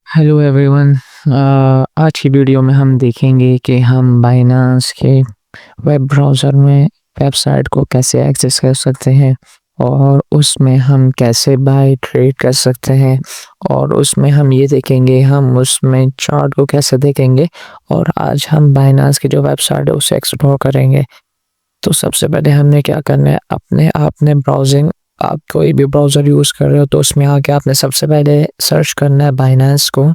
Hello everyone. आज की video में हम देखेंगे कि हम बाइनेंस के वेब ब्राउज़र में वेबसाइट को कैसे एक्सेस कर सकते हैं और उसमें हम कैसे बाय ट्रेड कर सकते हैं और उसमें हम ये देखेंगे हम उसमें चार्ट को कैसे देखेंगे और आज हम बाइनेंस की जो वेबसाइट है उसे एक्सप्लोर करेंगे। तो सबसे पहले हमने क्या करना है, अपने आपने ब्राउजिंग आप कोई भी ब्राउज़र यूज़ कर रहे हो तो उसमें आके आपने सबसे पहले सर्च करना है बाइनेंस को।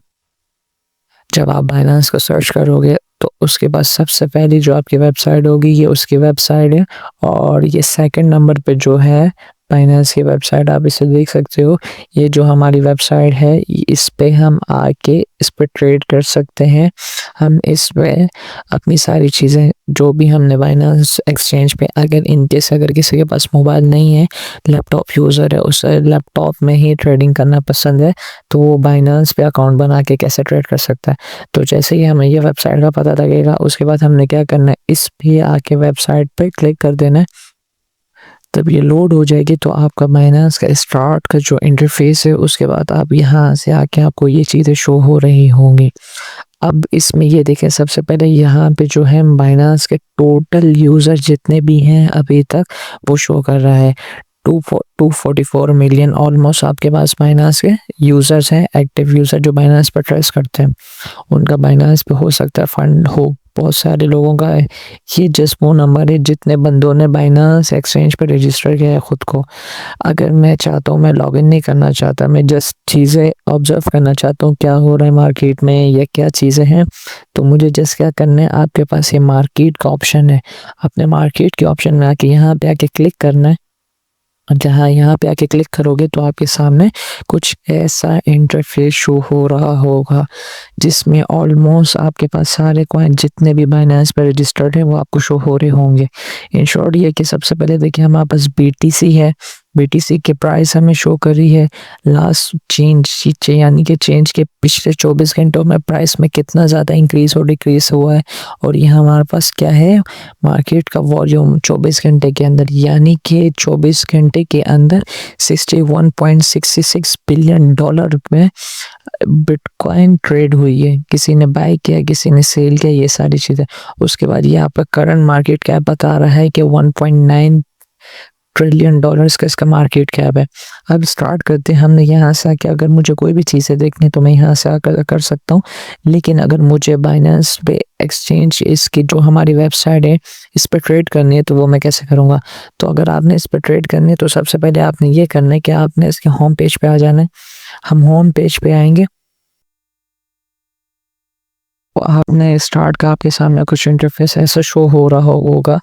जब आप बाइनेंस को सर्च करोगे तो उसके बाद सबसे पहली जो आपकी वेबसाइट होगी ये उसकी वेबसाइट है और ये सेकंड नंबर पे जो है बाइनेंस की वेबसाइट आप इसे देख सकते हो। ये जो हमारी वेबसाइट है इस पे हम आके इस पे ट्रेड कर सकते हैं। हम इस पे अपनी सारी चीज़ें जो भी हमने बाइनेंस एक्सचेंज पे अगर किसी के पास मोबाइल नहीं है, लैपटॉप यूज़र है, उसे लैपटॉप में ही ट्रेडिंग करना पसंद है तो वो बाइनेंस पे अकाउंट बना के कैसे ट्रेड कर सकता है। तो जैसे ही हमें ये वेबसाइट का पता लगेगा उसके बाद हमने क्या करना है, इस पे आके वेबसाइट पे क्लिक कर देना है। तब ये लोड हो जाएगी तो आपका बाइनेंस का स्टार्ट का जो इंटरफेस है उसके बाद आप यहाँ से आके आपको ये चीज़ें शो हो रही होंगी। अब इसमें ये देखें, सबसे पहले यहाँ पे जो है बाइनेंस के टोटल यूज़र जितने भी हैं अभी तक वो शो कर रहा है 244 मिलियन ऑलमोस्ट आपके पास बाइनेंस के यूज़र्स हैं, एक्टिव यूज़र जो बाइनेंस पर ट्रेस करते हैं। उनका बाइनेंस पे हो सकता है फंड हो, बहुत सारे लोगों का है। ये जस्ट वो नंबर है जितने बंदों ने बाइनेंस एक्सचेंज पे रजिस्टर किया है खुद को। अगर मैं चाहता हूँ, मैं लॉगिन नहीं करना चाहता, मैं जस्ट चीज़ें ऑब्जर्व करना चाहता हूँ क्या हो रहा है मार्केट में या क्या चीज़ें हैं, तो मुझे जस्ट क्या करना है, आपके पास ये मार्केट का ऑप्शन है, अपने मार्केट के ऑप्शन में आके यहाँ पे आके क्लिक करना है। जहाँ यहाँ पे आके क्लिक करोगे तो आपके सामने कुछ ऐसा इंटरफेस शो हो रहा होगा जिसमें ऑलमोस्ट आपके पास सारे कॉइन जितने भी बाइनेंस पे रजिस्टर्ड है वो आपको शो हो रहे होंगे। इन शॉर्ट ये कि सबसे पहले देखिए हमारे पास बीटीसी है, बीटीसी के प्राइस हमें शो कर रही है लास्ट चेंज यानी कि चेंज के पिछले 24 घंटों में प्राइस में कितना ज़्यादा इंक्रीज़ और डिक्रीज़ हुआ है। और ये हमारे पास क्या है, मार्केट का वॉल्यूम 24 घंटे के अंदर, यानी कि 24 घंटे के अंदर 61.66 बिलियन डॉलर में बिटकॉइन ट्रेड हुई है। किसी ने बाय किया, किसी ने सेल किया, ये सारी चीज़ें। उसके बाद ये आपका करंट मार्केट कैप बता रहा है कि 1.9 ट्रिलियन डॉलर्स का इसका मार्केट कैप है। अब स्टार्ट करते हैं, हमने यहाँ से आके अगर मुझे कोई भी चीज़ें देखनी तो मैं यहाँ से आकर कर सकता हूँ, लेकिन अगर मुझे बाइनेंस पे एक्सचेंज इसकी जो हमारी वेबसाइट है इस पर ट्रेड करनी है तो वो मैं कैसे करूँगा। तो अगर आपने इस पर ट्रेड करनी है तो सबसे पहले आपने ये करना है कि आपने इसके होम पेज पे आ जाना है। हम होम पेज पे आएंगे, तो आपने स्टार्ट का आपके सामने कुछ इंटरफेस ऐसा शो हो रहा होगा।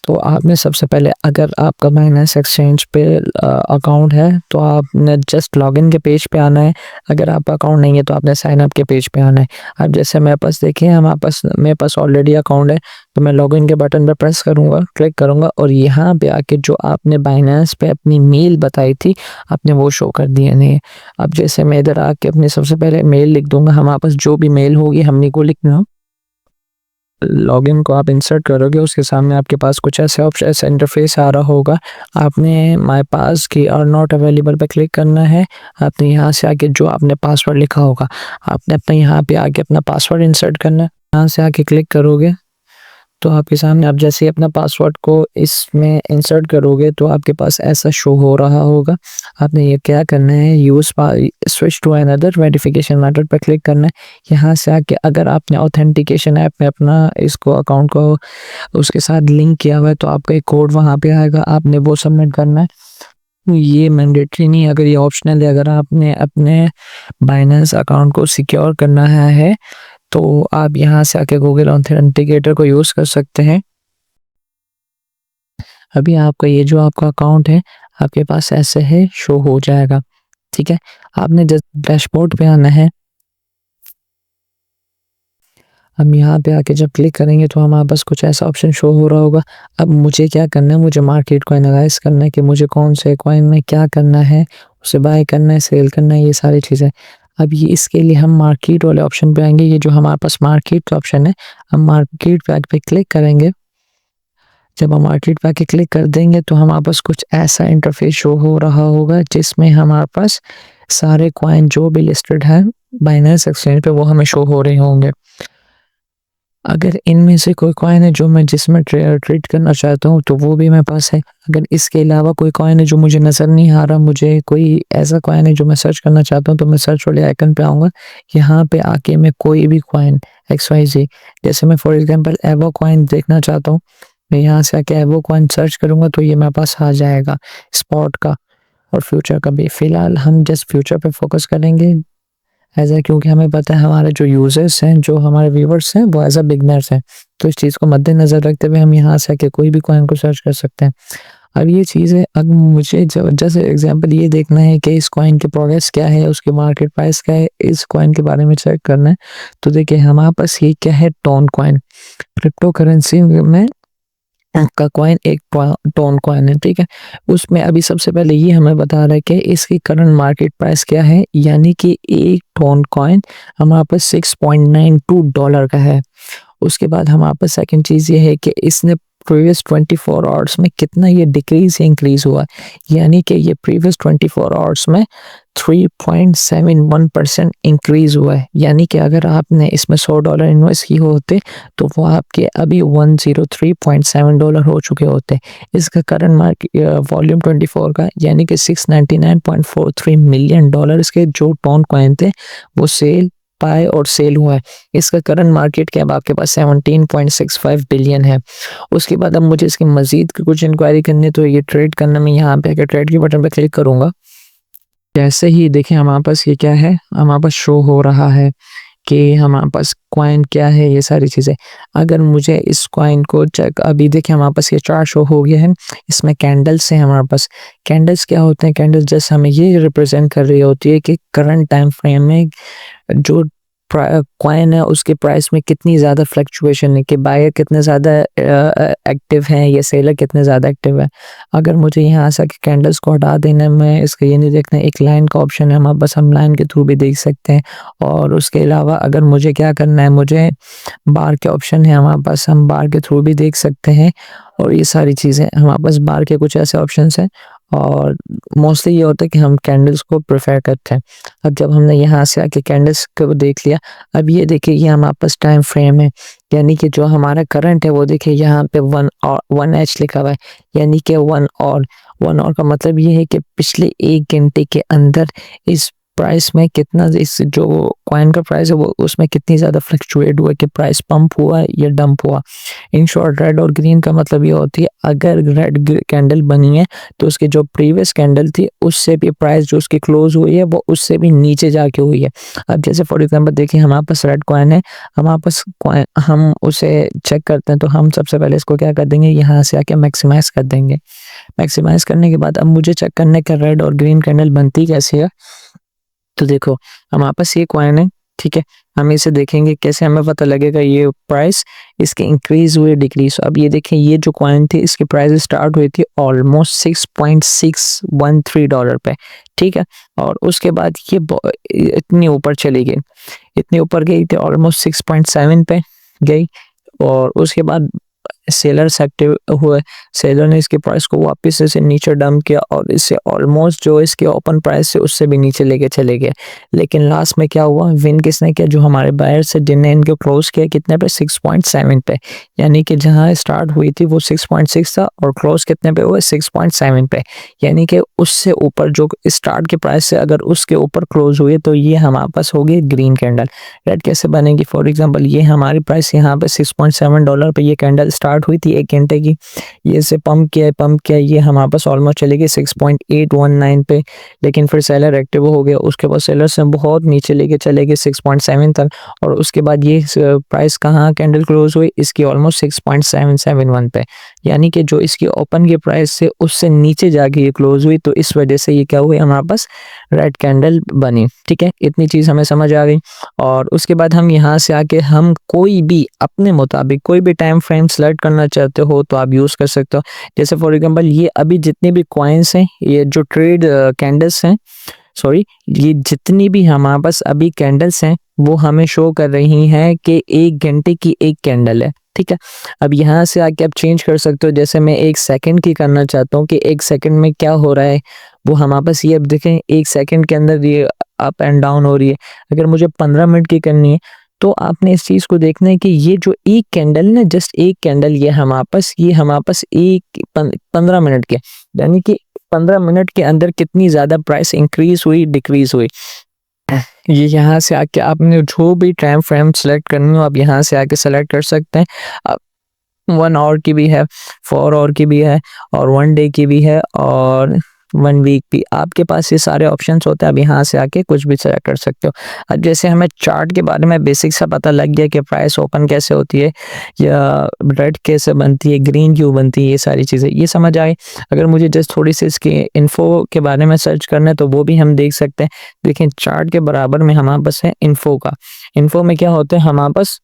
तो आपने सबसे पहले, अगर आपका बाइनेंस एक्सचेंज पे अकाउंट है तो आपने जस्ट लॉगिन के पेज पे आना है। अगर आपका अकाउंट नहीं है तो आपने साइन अप के पेज पे आना है। अब जैसे मेरे पास देखिए, मेरे पास ऑलरेडी अकाउंट है तो मैं लॉगिन के बटन पे प्रेस करूँगा, क्लिक करूँगा और यहाँ पे आके जो आपने बाइनेंस पे अपनी मेल बताई थी आपने वो शो कर दिया नहीं है। अब जैसे मैं इधर आके अपनी सबसे पहले मेल लिख दूंगा, हमारे पास जो भी मेल होगी हमने को लिखना। लॉगिन को आप इंसर्ट करोगे उसके सामने आपके पास कुछ ऐसे ऑप्शन, ऐसा इंटरफेस आ रहा होगा। आपने माय पास की और नॉट अवेलेबल पे क्लिक करना है। आपने यहाँ से आके जो आपने पासवर्ड लिखा होगा आपने अपने यहाँ पे आके अपना पासवर्ड इंसर्ट करना है। यहाँ से आके क्लिक करोगे तो आपके सामने, आप जैसे ही अपना पासवर्ड को इसमें इंसर्ट करोगे तो आपके पास ऐसा शो हो रहा होगा। आपने ये क्या करना है, use switch to another verification method पर क्लिक करना है। यहाँ से आके अगर आपने ऑथेंटिकेशन ऐप में अपना इसको अकाउंट को उसके साथ लिंक किया हुआ है तो आपका एक कोड वहाँ पे आएगा, आपने वो सबमिट करना है। ये मैंडेटरी नहीं, अगर ये ऑप्शनल है। अगर आपने अपने बाइनेंस अकाउंट को सिक्योर करना है तो आप यहाँ से आके गूगल ऑथेंटिकेटर को यूज़ कर सकते हैं। अभी आपका ये जो आपका अकाउंट है आपके पास ऐसे है शो हो जाएगा, ठीक है। आपने जस्ट डैशबोर्ड पे आना है। हम यहाँ पे आके जब क्लिक करेंगे तो हमारे पास कुछ ऐसा ऑप्शन शो हो रहा होगा। अब मुझे क्या करना है, मुझे मार्केट को एनालाइज करना है कि मुझे कौन से कॉइन में क्या करना है, उसे बाय करना है, सेल करना है, ये सारी चीज़ें। अब ये इसके लिए हम मार्केट वाले ऑप्शन पे आएंगे। ये जो हमारे पास मार्केट का ऑप्शन है, हम मार्केट पे क्लिक करेंगे। जब हम मार्केट पे आके क्लिक कर देंगे तो हमारे पास कुछ ऐसा इंटरफेस शो हो रहा होगा जिसमें हमारे पास सारे कॉइन जो भी लिस्टेड है बाइनेंस एक्सचेंज पे वो हमें शो हो रहे होंगे। अगर इनमें से कोई कॉइन है जो मैं जिसमें ट्रेड करना चाहता हूँ तो वो भी मेरे पास है। अगर इसके अलावा कोई कॉइन है जो मुझे नज़र नहीं आ रहा, मुझे कोई ऐसा कॉइन है जो मैं सर्च करना चाहता हूँ, तो मैं सर्च वाले आइकन पे आऊँगा। यहाँ पे आके मैं कोई भी कॉइन XYZ, जैसे मैं फॉर एग्जांपल एवो कॉइन देखना चाहता हूँ, मैं यहाँ से आके एवो कॉइन सर्च करूँगा तो ये मेरे पास आ जाएगा स्पॉट का और फ्यूचर का भी। फिलहाल हम जस्ट फ्यूचर पे फोकस करेंगे एज ए, क्योंकि हमें पता है हमारे जो यूजर्स हैं, जो हमारे व्यूवर्स हैं, वो एज अ बिगनर्स हैं। तो इस चीज़ को मद्देनज़र रखते हुए हम यहाँ से आके कोई भी कॉइन को सर्च कर सकते हैं। अब ये चीज़ें, अब मुझे जैसे एग्जांपल ये देखना है कि इस कॉइन की प्रोग्रेस क्या है, उसकी मार्केट प्राइस क्या है, इस कॉइन के बारे में चेक करना है। तो देखिए हमारे पास ये क्या है, टोन कॉइन। क्रिप्टो करेंसी में का कॉइन एक टोन कॉइन है, ठीक है। उसमें अभी सबसे पहले ये हमें बता रहा है कि इसकी करंट मार्केट प्राइस क्या है, यानी कि एक टोन कॉइन हमारे पास $6.92 का है। उसके बाद हमारे पास सेकंड चीज़ ये है कि इसने प्रीवियस 24 आवर्स में कितना ये डिक्रीज या इंक्रीज हुआ, यानी कि ये प्रीवियस 24 आवर्स में 3.71% इंक्रीज हुआ है। यानी कि अगर आपने इसमें $100 इन्वेस्ट किए होते तो वो आपके अभी $103.7 हो चुके होते। इसका करंट मार्केट वॉल्यूम 24 का, यानी कि $699.43 मिलियन इसके जो टोन कॉइन थे वो सेल पाए और सेल हुआ है। इसका करंट मार्केट कैप आपके पास 17.65 बिलियन है। उसके बाद अब मुझे इसकी मजीद कुछ इंक्वायरी करनी है, तो ये ट्रेड करना, मैं यहाँ पे आकर ट्रेड के बटन पे क्लिक करूँगा। जैसे ही देखिए हमारे पास ये क्या है, हमारे पास शो हो रहा है कि हमारे पास कॉइन क्या है, ये सारी चीज़ें। अगर मुझे इस कॉइन को चेक, अभी देखिए हमारे पास ये चार्ट शो हो गया है, इसमें कैंडल्स हैं हमारे पास। कैंडल्स क्या होते हैं, कैंडल्स जैसे हमें ये रिप्रेजेंट कर रही होती है कि करंट टाइम फ्रेम में जो कॉइन है उसके प्राइस में कितनी ज़्यादा फ्लक्चुएशन है, कि बायर कितने ज़्यादा एक्टिव हैं या सेलर कितने ज़्यादा एक्टिव है। अगर मुझे यहाँ से कैंडल्स को हटा देना है, मैं इसका ये नहीं देखना, एक लाइन का ऑप्शन है हमारे पास, हम लाइन के थ्रू भी देख सकते हैं। और उसके अलावा अगर मुझे क्या करना है, मुझे बार के ऑप्शन है हमारे पास, हम बार के थ्रू भी देख सकते हैं। और ये सारी चीज़ें हमारे पास बार के कुछ ऐसे ऑप्शंस हैं, और मोस्टली ये होता है कि हम कैंडल्स को प्रेफर करते हैं। अब जब हमने यहाँ से आके कैंडल्स को देख लिया, अब ये देखिए ये हमारे पास टाइम फ्रेम है, यानी कि जो हमारा करंट है वो देखिए यहाँ पे 1H लिखा हुआ है, यानी कि 1 और का मतलब ये है कि पिछले 1 घंटे के अंदर इस प्राइस में कितना, इस जो कॉइन का प्राइस है वो उसमें कितनी ज़्यादा फ्लक्चुएट हुआ, कि प्राइस पंप हुआ या डंप हुआ। इन शॉर्ट रेड और ग्रीन का मतलब ये होती है, अगर रेड कैंडल बनी है तो उसकी जो प्रीवियस कैंडल थी उससे भी प्राइस जो उसकी क्लोज हुई है वो उससे भी नीचे जाके हुई है। अब जैसे फॉर एग्जांपल देखिए हमारे पास रेड कॉइन है, हमारे पास कॉइन, हम उसे चेक करते हैं तो हम सबसे पहले इसको क्या कर देंगे, यहाँ से आके मैक्सिमाइज कर देंगे। मैक्सिमाइज करने के बाद अब मुझे चेक करने का रेड और ग्रीन कैंडल बनती कैसे है। तो देखो हमारे पास ये कॉइन है, ठीक है, हम इसे देखेंगे कैसे हमें पता लगेगा ये प्राइस इसके इंक्रीज हुए डिक्रीज। अब ये देखें ये जो कॉइन थी इसकी प्राइस स्टार्ट हुई थी ऑलमोस्ट $6.613 पे, ठीक है। और उसके बाद ये इतनी ऊपर चली गई, इतनी ऊपर गई थी ऑलमोस्ट 6.7 पे गई। और उसके बाद सेलर्स एक्टिव हुए, सेलर ने इसके प्राइस को वापस से नीचे डंप किया और इससे ऑलमोस्ट जो इसके ओपन प्राइस है उससे भी नीचे लेके चले गए। लेकिन लास्ट में क्या हुआ, विन किसने किया, जो हमारे बायर से, जिनने इनको क्लोज किया कितने पे, 6.7 पे। यानी कि जहां स्टार्ट हुई थी वो 6.6 था और क्लोज कितने पे हुआ, 6.7 पे। यानी कि उससे ऊपर जो स्टार्ट के प्राइस से अगर उसके ऊपर क्लोज हुए तो ये हमारे पास हो गई ग्रीन कैंडल। रेड कैसे बनेगी, फॉर एग्जांपल ये हमारी प्राइस यहाँ पे $6.7 पे ये कैंडल स्टार्ट हुई थी 1 घंटे की, ये से पंप किया, ये हमारे पास ऑलमोस्ट चले गए 6.819 पे। लेकिन फिर सेलर एक्टिव हो गया, उसके बाद सेलर से बहुत नीचे लेके चले गए 6.7 तक। और उसके बाद ये प्राइस कहाँ कैंडल क्लोज हुई, इसकी ऑलमोस्ट 6.771 पे। यानी कि जो इसकी ओपन की प्राइस से उससे नीचे जाके ये क्लोज हुई, तो इस वजह से ये क्या हुई, हमारे पास रेड कैंडल बनी, ठीक है। इतनी चीज़ हमें समझ आ गई। और उसके बाद हम यहाँ से आके हम कोई भी अपने मुताबिक कोई भी टाइम फ्रेम सेलेक्ट करना चाहते हो तो आप यूज़ कर सकते हो। जैसे फॉर एग्जांपल ये अभी जितने भी कॉइन्स हैं, ये जो ट्रेड कैंडल्स हैं, सॉरी, ये जितनी भी हमारे पास अभी कैंडल्स हैं वो हमें शो कर रही हैं कि 1 घंटे की एक कैंडल है, ठीक है। अब यहाँ से आके आप चेंज कर सकते हो, जैसे मैं 1 सेकंड की करना चाहता हूँ कि 1 सेकंड में क्या हो रहा है वो हमारे पास ये अब देखें 1 सेकंड के अंदर ये अप एंड डाउन हो रही है। अगर मुझे 15 मिनट की करनी है तो आपने इस चीज़ को देखना है कि ये जो एक कैंडल ना, जस्ट एक कैंडल ये हमारे पास 15 मिनट के, यानी कि 15 मिनट के अंदर कितनी ज़्यादा प्राइस इंक्रीज़ हुई, डिक्रीज़ हुई। ये यहाँ से आके आपने जो भी टाइम फ्रेम सेलेक्ट करनी हो आप यहाँ से आके सेलेक्ट कर सकते हैं। 1 आवर की भी है, 4 आवर की भी है और 1 डे की भी है और 1 वीक भी। आपके पास ये सारे ऑप्शंस होते हैं, आप यहाँ से आके कुछ भी सेलेक्ट कर सकते हो। अब जैसे हमें चार्ट के बारे में बेसिक सा पता लग गया कि प्राइस ओपन कैसे होती है या रेड कैसे बनती है, ग्रीन क्यों बनती है, ये सारी चीज़ें ये समझ आए। अगर मुझे जस्ट थोड़ी सी इसकी इन्फो के बारे में सर्च करना है तो वो भी हम देख सकते हैं। देखें चार्ट के बराबर में हमारे पास है इन्फो का। इन्फो में क्या होता है हमारे पास,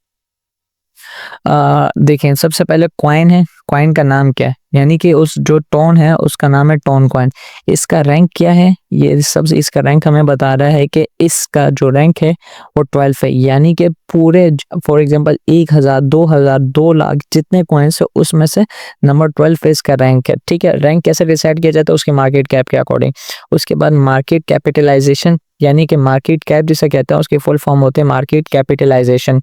देखें सबसे पहले कॉइन है, कॉइन का नाम क्या है, यानी कि उस जो टोन है उसका नाम है टोन कॉइन। इसका रैंक क्या है, ये सबसे इसका रैंक हमें बता रहा है कि इसका जो रैंक है वो 12 है, यानी कि पूरे फॉर एग्जांपल 1000 2000 2 लाख जितने कॉइन्स है उसमें से नंबर 12 पे इसका रैंक है। ठीक है, रैंक कैसे डिसाइड किया जाता है, उसकी मार्केट कैप के अकॉर्डिंग। उसके बाद मार्केट कैपिटलाइजेशन, यानी कि मार्केट कैप जिसे कहते हैं उसके फुल फॉर्म होते हैं मार्केट कैपिटलाइजेशन।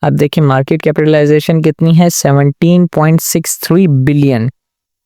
अब देखिए मार्केट कैपिटलाइजेशन कितनी है, 17.63 बिलियन।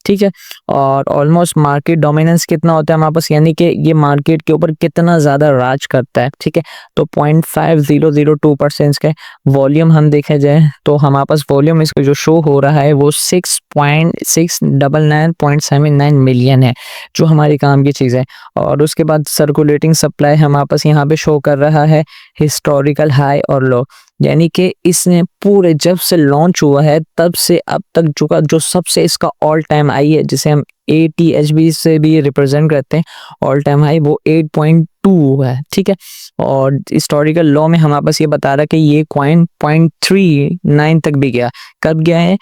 ठीक है, और ऑलमोस्ट मार्केट डोमिनेंस कितना होता है हमारे पास, यानी कि ये मार्केट के ऊपर कितना ज़्यादा राज करता है। ठीक है, तो 0.5002% का वॉल्यूम हम देखे जाए तो हमारे पास वॉल्यूम इसका जो शो हो रहा है वो 6.699.79 मिलियन है, जो हमारी काम की चीज़ है। और उसके बाद सर्कुलेटिंग सप्लाई हमारे पास यहाँ पे शो कर रहा है हिस्टोरिकल हाई और लो, यानी कि इसने पूरे जब से लॉन्च हुआ है तब से अब तक जो सबसे इसका ऑल टाइम हाई है, जिसे हम ATHB से भी रिप्रेजेंट करते हैं, ऑल टाइम हाई वो 8.2 है। ठीक है, और हिस्टोरिकल लॉ में हमारे पास ये बता रहा है कि ये कॉइन 0.39 तक भी गया। कब गया है,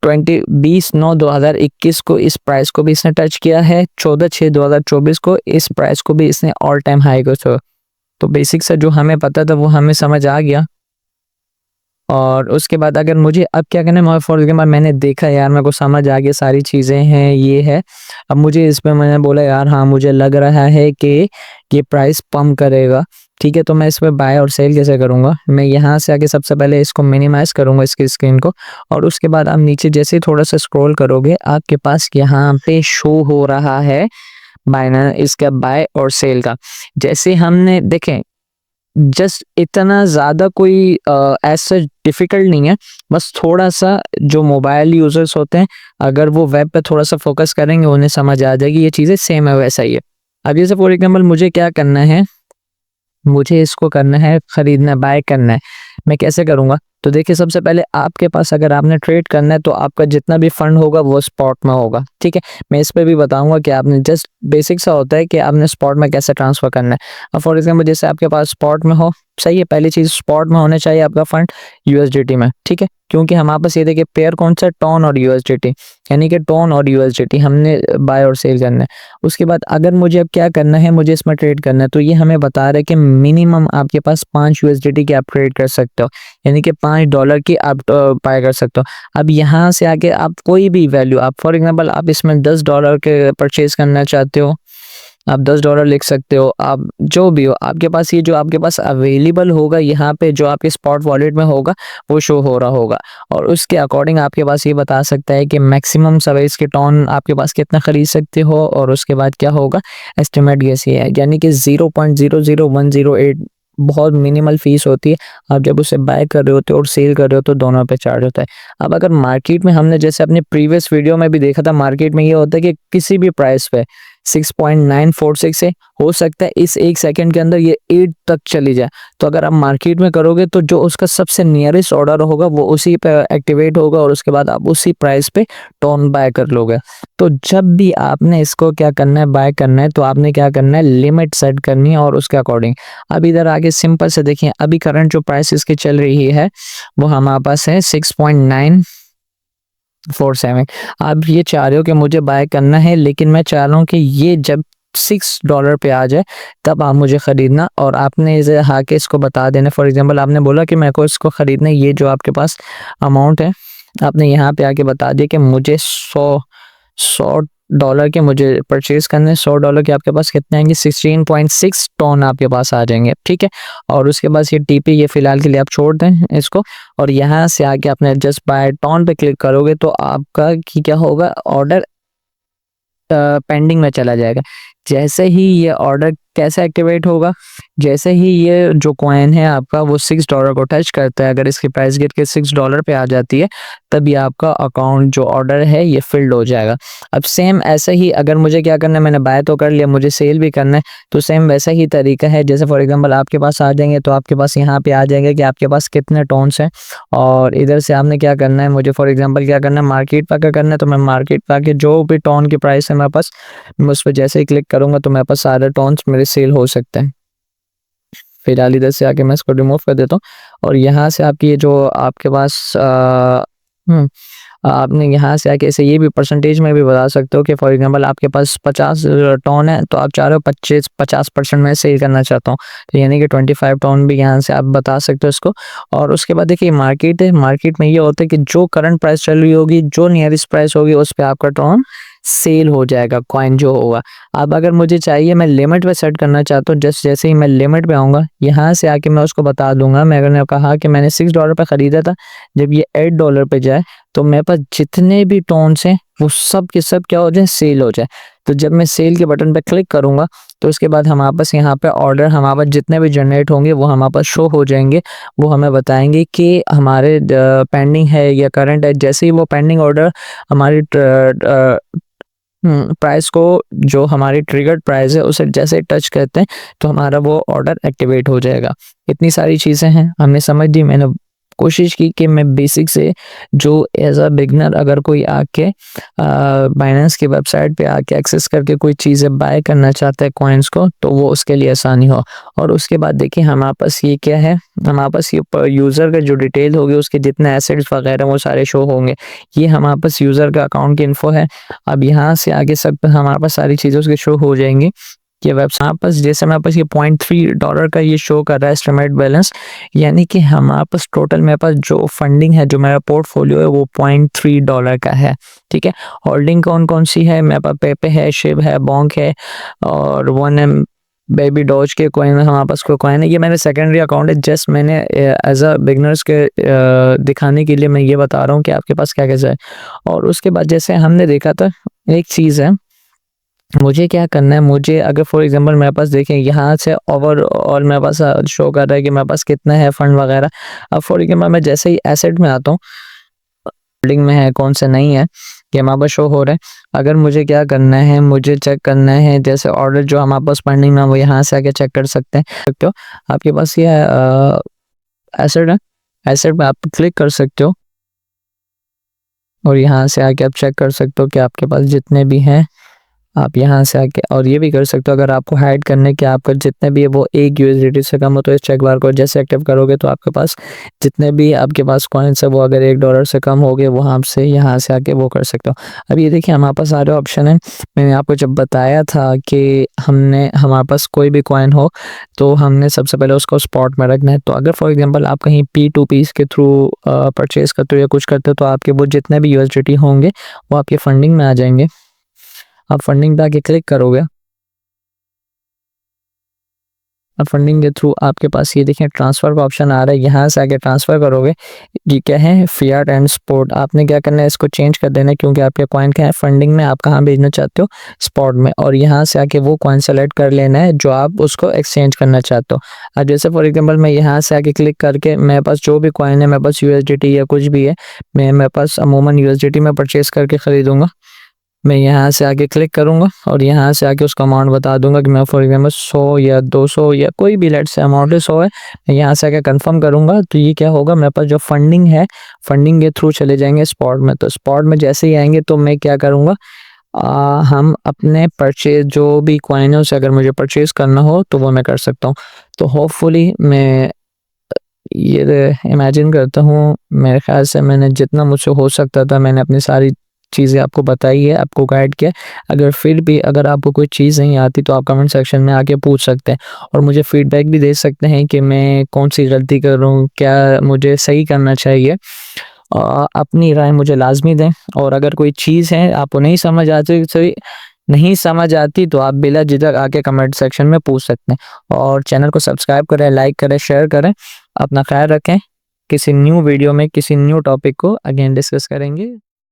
20/9/2021 को इस प्राइस को भी इसने टच किया है, 14/6/2024 को इस प्राइस को भी इसने ऑल टाइम हाई को छू। तो बेसिक सा जो हमें पता था वो हमें समझ आ गया। और उसके बाद अगर मुझे अब क्या करना है, फॉर एग्जाम्पल मैंने देखा यार मेरे को समझ आ गया सारी चीज़ें हैं ये है, अब मुझे इस पे मैंने बोला यार हाँ मुझे लग रहा है कि ये प्राइस पम्प करेगा। ठीक है, तो मैं इस पर बाय और सेल कैसे करूँगा, मैं यहाँ से आके सबसे पहले इसको मिनिमाइज़ करूँगा इसकी स्क्रीन को, और उसके बाद आप नीचे जैसे थोड़ा सा स्क्रॉल करोगे आपके पास यहाँ पे शो हो रहा है बाइनर इसका बाय और सेल का। जैसे हमने देखें जस्ट इतना ज़्यादा कोई ऐसा डिफ़िकल्ट नहीं है, बस थोड़ा सा जो मोबाइल यूज़र्स होते हैं अगर वो वेब पे थोड़ा सा फोकस करेंगे उन्हें समझ आ जाएगी ये चीज़ें सेम है वैसा ही है। अब जैसे फॉर एग्जांपल मुझे क्या करना है, मुझे इसको करना है ख़रीदना है, बाय करना है, मैं कैसे करूँगा? तो देखिए सबसे पहले आपके पास अगर आपने ट्रेड करना है तो आपका जितना भी फंड होगा वो स्पॉट में होगा। ठीक है, मैं इस पे भी बताऊंगा कि आपने जस्ट बेसिक सा होता है कि आपने स्पॉट में कैसे ट्रांसफ़र करना है। अब फॉर एग्जांपल जैसे आपके पास स्पॉट में हो, सही है, पहली चीज़ स्पॉट में होना चाहिए आपका फंड USDT में। ठीक है, क्योंकि हमारे पास ये देखिए पेयर कौन सा, टोन और USDT, यानी कि टोन और USDT हमने बाय और सेल करना है। उसके बाद अगर मुझे अब क्या करना है, मुझे इसमें ट्रेड करना है, तो ये हमें बता रहा है कि मिनिमम आपके पास 5 USDT की आप ट्रेड कर सकते हो, यानी कि $5 की आप बाय कर सकते हो। अब यहाँ से आके आप कोई भी वैल्यू, आप फॉर एग्जांपल आप इसमें $10 के परचेज करना चाहते हो, आप $10 लिख सकते हो, आप जो भी हो आपके पास, ये जो आपके पास अवेलेबल होगा यहाँ पे जो आपके स्पॉट वॉलेट में होगा वो शो हो रहा होगा, और उसके अकॉर्डिंग आपके पास ये बता सकता है कि मैक्सिमम सर्विस के टोन आपके पास कितना खरीद सकते हो, और उसके बाद क्या होगा एस्टिमेट गैस ये है, यानी कि 0.00108 बहुत मिनिमल फीस होती है। आप जब उसे बाय कर रहे होते हो और सेल कर रहे हो तो दोनों पे चार्ज होता है। अब अगर मार्केट में हमने जैसे अपने प्रीवियस वीडियो में भी देखा था, मार्केट में ये होता है कि किसी भी प्राइस पे 6.946 से हो सकता है इस 1 सेकंड के अंदर ये 8 तक चली जाए। तो अगर आप मार्केट में करोगे तो जो उसका सबसे नियरेस्ट ऑर्डर होगा वो उसी पे एक्टिवेट होगा और उसके बाद आप उसी प्राइस पे टोन बाय कर लोगे। तो जब भी आपने इसको क्या करना है, बाय करना है, तो आपने क्या करना है, लिमिट सेट करनी है और उसके अकॉर्डिंग। अब इधर आगे सिंपल से देखिए, अभी करंट जो प्राइस इसकी चल रही है वो हमारे पास है 6.947। आप ये चाह रहे हो कि मुझे बाय करना है, लेकिन मैं चाह रहा हूँ कि ये जब $6 पे आ जाए तब आप मुझे ख़रीदना, और आपने इसे आके इसको बता देना। फॉर एग्जांपल आपने बोला कि मेरे को इसको ख़रीदना है, ये जो आपके पास अमाउंट है आपने यहाँ पे आके बता दिया कि मुझे 100 डॉलर के मुझे परचेज़ करने हैं, $100 के आपके पास कितने आएँगे 16.6 टन आपके पास आ जाएँगे, ठीक है। और उसके बाद ये टीपी ये फ़िलहाल के लिए आप छोड़ दें इसको, और यहाँ से आके आपने जस्ट बाय टन पे क्लिक करोगे तो आपका कि क्या होगा, ऑर्डर पेंडिंग में चला जाएगा। जैसे ही ये ऑर्डर कैसे एक्टिवेट होगा, जैसे ही ये जो कॉइन है आपका वो $6 को टच करता है, अगर इसकी प्राइस गिर के $6 पे आ जाती है, तब ये आपका अकाउंट जो ऑर्डर है ये फ़िल्ड हो जाएगा। अब सेम ऐसे ही अगर मुझे क्या करना है, मैंने बाय तो कर लिया, मुझे सेल भी करना है, तो सेम वैसा ही तरीका है। जैसे फॉर एग्ज़ाम्पल आपके पास आ जाएँगे तो आपके पास यहाँ पे आ जाएगा कि आपके पास कितने टोन्स हैं, और इधर से आपने क्या करना है, मुझे फॉर एग्ज़ाम्पल क्या करना है, मार्केट पे आके करना है, तो मैं मार्केट पे आके जो भी टोन की प्राइस है मेरे पास, मैं उस पे जैसे ही क्लिक करूँगा तो मेरे पास सारे टोन्स मेरे सेल हो सकते हैं। फिलहाल इधर से आके मैं इसको रिमूव कर देता हूँ, और यहाँ से आपकी ये जो आपके पास आपने यहाँ से आके इसे ये भी परसेंटेज में भी बता सकते हो कि फॉर एग्जांपल आपके पास 50 टन है, तो आप चाह रहे हो 50% में सेल करना चाहता हूँ, तो यानी कि 25 टन भी यहाँ से आप बता सकते हो इसको। और उसके बाद देखिए मार्केट है, मार्केट में ये होता है कि जो करंट प्राइस चल रही होगी, जो नियरेस्ट प्राइस होगी, उस पे आपका टन सेल हो जाएगा, कॉइन जो होगा। अब अगर मुझे चाहिए, मैं लिमिट पे सेट करना चाहता हूँ, जैसे ही मैं लिमिट पे आऊँगा, यहाँ से आके मैं उसको बता दूंगा, मैंने कहा कि मैंने $6 पे ख़रीदा था, जब ये $8 पे जाए तो मेरे पास जितने भी टोन्स हैं वो सब के सब क्या हो जाए, सेल हो जाए। तो जब मैं सेल के बटन पे क्लिक करूँगा तो उसके बाद हमारे पास यहाँ पे ऑर्डर हमारे पास जितने भी जनरेट होंगे वो हमारे पास शो हो जाएंगे, वो हमें बताएंगे कि हमारे पेंडिंग है या करंट है। जैसे ही वो पेंडिंग ऑर्डर हमारी प्राइस को, जो हमारी ट्रिगर्ड प्राइस है उसे जैसे टच करते हैं तो हमारा वो ऑर्डर एक्टिवेट हो जाएगा। इतनी सारी चीज़ें हैं हमने समझ ली। मैंने कोशिश की कि मैं बेसिक से, जो एज अ बिगनर अगर कोई आके बाइनेंस की वेबसाइट पे आके एक्सेस करके कोई चीज़ें बाय करना चाहता है कॉइन्स को, तो वो उसके लिए आसानी हो। और उसके बाद देखिए हमारे पास ये क्या है, हमारे पास ये यूज़र का जो डिटेल होगी, उसके जितने एसेट्स वगैरह वो सारे शो होंगे। ये हमारे पास यूज़र का अकाउंट की इन्फो है। अब यहाँ से आगे सब हमारे पास सारी चीज़ें उसके शो हो जाएंगी। ये वेबसाइट पास, जैसे मेरे पास ये $0.3 का ये शो कर रहा है एस्टिमेट बैलेंस, यानी कि हमारे पास टोटल मेरे पास जो फंडिंग है, जो मेरा पोर्टफोलियो है, वो $0.3 का है, ठीक है। होल्डिंग कौन कौन सी है, मेरे पास पेपे है, शिब है, बॉन्क है, और 1M बेबी डॉज के कॉइन हमारे पास कोई कॉइन है। ये मेरे सेकेंडरी अकाउंट है, जस्ट मैंने एज अ बिगनर्स के दिखाने के लिए मैं ये बता रहा हूँ कि आपके पास क्या कैसा है। और उसके बाद जैसे हमने देखा था, एक चीज़ है, मुझे क्या करना है, मुझे अगर फॉर एग्जांपल मेरे पास देखें यहाँ से ओवरऑल मेरे पास शो कर रहा है कि मेरे पास कितना है फंड वगैरह। अब फॉर एग्जांपल मैं जैसे ही एसेट में आता हूँ, होल्डिंग में है कौन से नहीं है, ये हमारे पास शो हो रहा है। अगर मुझे क्या करना है, मुझे चेक करना है जैसे ऑर्डर जो हमारे पास पेंडिंग में, वो यहाँ से आके चेक कर सकते हो। आपके पास ये एसेट है, एसेट में आप क्लिक कर सकते हो, और यहाँ से आके आप चेक कर सकते हो कि आपके पास जितने भी हैं, आप यहाँ से आके और ये भी कर सकते हो, अगर आपको हाइड करने के आपका जितने भी है वो एक यूएसडीटी से कम हो, तो इस चेक बार को जैसे एक्टिव करोगे तो आपके पास जितने भी आपके पास कॉइन्स है वो अगर $1 से कम हो गए, वो आपसे यहाँ से आके वो कर सकते हो। अब ये देखिए हमारे पास सारे ऑप्शन है। मैंने आपको जब बताया था कि हमारे पास कोई भी कॉइन हो तो हमने सबसे पहले उसको स्पॉट में रखना है। तो अगर फॉर एग्जाम्पल आप कहीं P2P के थ्रू परचेज करते हो या कुछ करते हो, तो आपके वो जितने भी यूएसडीटी होंगे वो आपके फंडिंग में आ जाएंगे। आप फंडिंग पे आके क्लिक करोगे, अब फंडिंग के थ्रू आपके पास ये देखें ट्रांसफ़र का ऑप्शन आ रहा है, यहाँ से आके ट्रांसफ़र करोगे। ये क्या है, फियाट एंड स्पॉट। आपने क्या करना है, इसको चेंज कर देना है, क्योंकि आपके कॉइन क्या है फंडिंग में, आप कहाँ भेजना चाहते हो, स्पॉट में। और यहाँ से आके वो कॉइन सेलेक्ट कर लेना है जो आप उसको एक्सचेंज करना चाहते हो। अब जैसे फॉर एग्जाम्पल मैं यहाँ से आके क्लिक करके, मेरे पास जो भी कॉइन है, मेरे पास यूएसडीटी या कुछ भी है, मेरे पास अमूमन यूएसडीटी में परचेज़ करके ख़रीदूँगा। मैं यहाँ से आके क्लिक करूँगा और यहाँ से आके उसका अमाउंट बता दूंगा कि मैं फॉर एग्जाम्पल 100 या 200 या कोई भी लेट से अमाउंट है 100 है। मैं यहाँ से आके कंफर्म करूँगा, तो ये क्या होगा, मेरे पास जो फंडिंग है, फंडिंग के थ्रू चले जाएंगे स्पॉट में। तो स्पॉट में जैसे ही आएंगे तो मैं क्या करूँगा, हम अपने परचेज जो भी कॉइन है उसे अगर मुझे परचेज़ करना हो तो वो मैं कर सकता हूँ। तो होपफुली मैं ये इमेजिन करता हूँ, मेरे ख्याल से मैंने जितना मुझसे हो सकता था मैंने अपनी सारी चीज़ें आपको बताई है, आपको गाइड किया। अगर फिर भी अगर आपको कोई चीज़ नहीं आती तो आप कमेंट सेक्शन में आके पूछ सकते हैं, और मुझे फीडबैक भी दे सकते हैं कि मैं कौन सी गलती कर रहा हूँ, क्या मुझे सही करना चाहिए। अपनी राय मुझे लाज़मी दें और अगर कोई चीज़ है आपको नहीं समझ आती तो आप बिला झिझक आके कमेंट सेक्शन में पूछ सकते हैं और चैनल को सब्सक्राइब करें, लाइक करें, शेयर करें। अपना ख्याल रखें। किसी न्यू वीडियो में किसी न्यू टॉपिक को अगेन डिस्कस करेंगे।